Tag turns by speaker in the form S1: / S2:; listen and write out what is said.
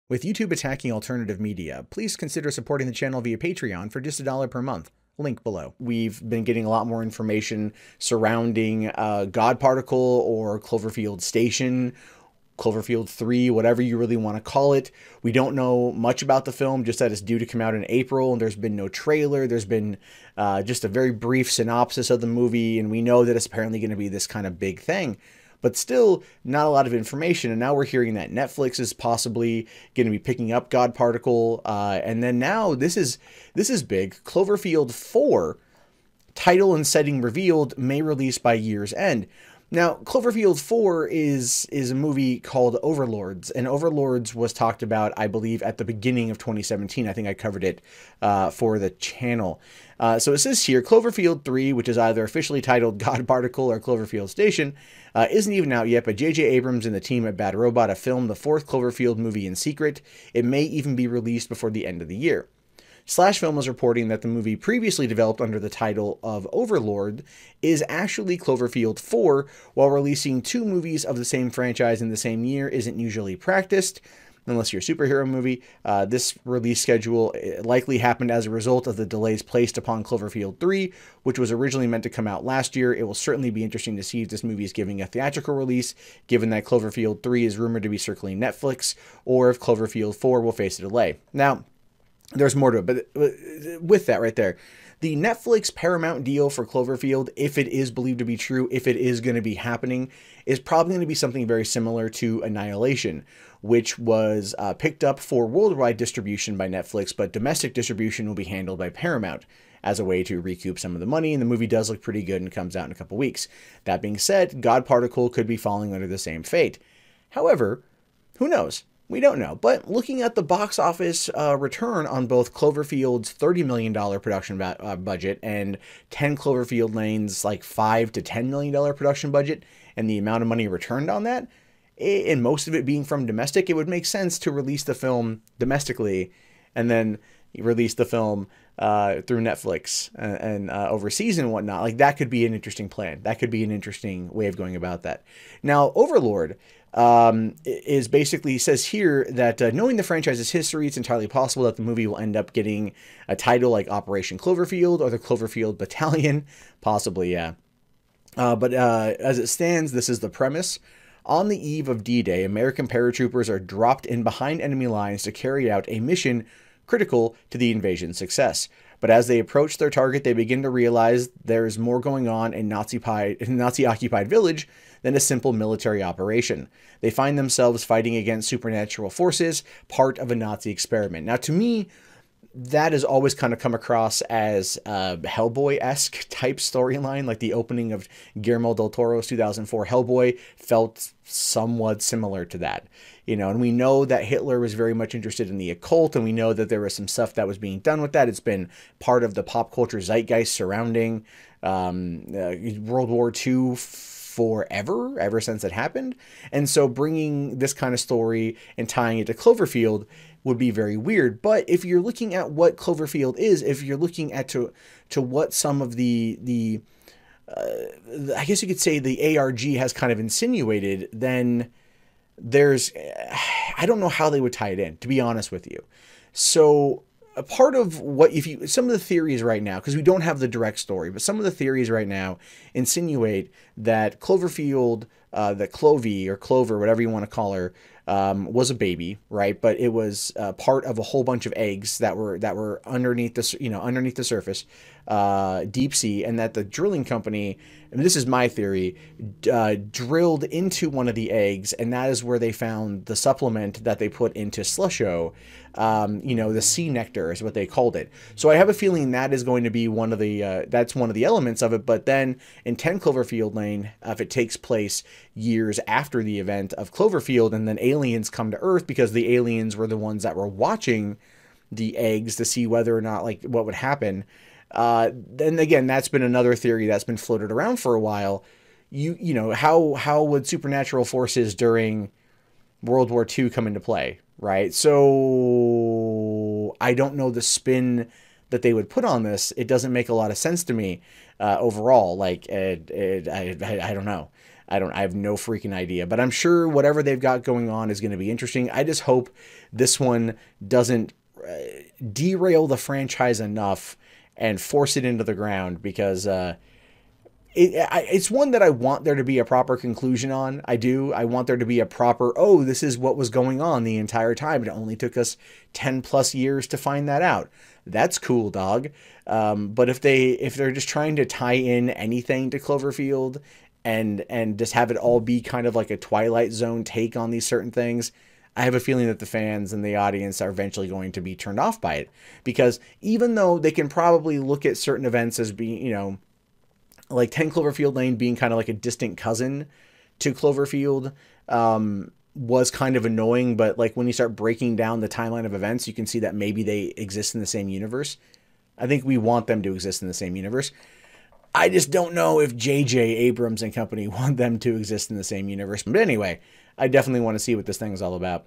S1: With YouTube attacking alternative media, please consider supporting the channel via Patreon for just $1 per month. Link below. We've been getting a lot more information surrounding God Particle or Cloverfield Station, Cloverfield 3, whatever you really want to call it. We don't know much about the film, just that it's due to come out in April, and there's been no trailer. There's been just a very brief synopsis of the movie, and we know that it's apparently going to be this kind of big thing. But still, not a lot of information. And now we're hearing that Netflix is possibly going to be picking up God Particle. And then now, this is big. Cloverfield 4, title and setting revealed, may release by year's end. Now, Cloverfield 4 is a movie called Overlords, and Overlords was talked about, I believe, at the beginning of 2017. I think I covered it for the channel. So it says here, Cloverfield 3, which is either officially titled God Particle or Cloverfield Station, isn't even out yet, but J.J. Abrams and the team at Bad Robot have filmed the fourth Cloverfield movie in secret. It may even be released before the end of the year. Slash Film was reporting that the movie previously developed under the title of Overlord is actually Cloverfield 4, while releasing two movies of the same franchise in the same year isn't usually practiced, unless you're a superhero movie. This release schedule likely happened as a result of the delays placed upon Cloverfield 3, which was originally meant to come out last year. It will certainly be interesting to see if this movie is giving a theatrical release, given that Cloverfield 3 is rumored to be circling Netflix, or if Cloverfield 4 will face a delay. Now, there's more to it, but with that right there, the Netflix Paramount deal for Cloverfield, if it is believed to be true, if it is going to be happening, is probably going to be something very similar to Annihilation, which was picked up for worldwide distribution by Netflix, but domestic distribution will be handled by Paramount as a way to recoup some of the money, and the movie does look pretty good and comes out in a couple weeks. That being said, God Particle could be falling under the same fate. However, who knows? We don't know, but looking at the box office return on both Cloverfield's $30 million production budget and 10 Cloverfield Lane's like $5 to $10 million production budget, and the amount of money returned on that, and most of it being from domestic, it would make sense to release the film domestically and then release the film through Netflix and overseas and whatnot. Like, that could be an interesting plan. That could be an interesting way of going about that. Now, Overlord is basically, says here that knowing the franchise's history, it's entirely possible that the movie will end up getting a title like Operation Cloverfield or the Cloverfield Battalion. Possibly, yeah. But as it stands, this is the premise. On the eve of D-Day, American paratroopers are dropped in behind enemy lines to carry out a mission critical to the invasion's success. But as they approach their target, they begin to realize there's more going on in Nazi-occupied village than a simple military operation. They find themselves fighting against supernatural forces, part of a Nazi experiment. Now, to me, that has always kind of come across as a Hellboy-esque type storyline, like the opening of Guillermo del Toro's 2004 Hellboy felt somewhat similar to that. You know, and we know that Hitler was very much interested in the occult, and we know that there was some stuff that was being done with that. It's been part of the pop culture zeitgeist surrounding World War II forever, ever since it happened. And so bringing this kind of story and tying it to Cloverfield would be very weird. But if you're looking at what Cloverfield is, if you're looking at to what some of the I guess you could say the ARG has kind of insinuated, then there's, I don't know how they would tie it in, to be honest with you. So a part of what, some of the theories right now, because we don't have the direct story, but some of the theories right now insinuate that Cloverfield, that Clovey or Clover, whatever you want to call her, was a baby, right? But it was part of a whole bunch of eggs that were underneath the, underneath the surface, deep sea, and that the drilling company, and this is my theory, drilled into one of the eggs, and that is where they found the supplement that they put into Slusho. The sea nectar is what they called it. So I have a feeling that is going to be one of the, that's one of the elements of it. But then in 10 Cloverfield Lane, if it takes place years after the event of Cloverfield, and then aliens come to Earth, because the aliens were the ones that were watching the eggs to see whether or not, like, what would happen. Then again, that's been another theory that's been floated around for a while. How would supernatural forces during World War II come into play, right? So I don't know the spin that they would put on this. It doesn't make a lot of sense to me overall. Like, I don't know. I have no freaking idea, but I'm sure whatever they've got going on is going to be interesting. I just hope this one doesn't derail the franchise enough and force it into the ground, because it's one that I want there to be a proper conclusion on. I do. I want there to be a proper, oh, this is what was going on the entire time. It only took us 10 plus years to find that out. That's cool, dog. But if they're just trying to tie in anything to Cloverfield and just have it all be kind of like a Twilight Zone take on these certain things, I have a feeling that the fans and the audience are eventually going to be turned off by it. Because even though they can probably look at certain events as being, you know, like 10 Cloverfield Lane being kind of like a distant cousin to Cloverfield, was kind of annoying, but like when you start breaking down the timeline of events, you can see that maybe they exist in the same universe. I think we want them to exist in the same universe. I just don't know if J.J. Abrams and company want them to exist in the same universe. But anyway, I definitely want to see what this thing is all about.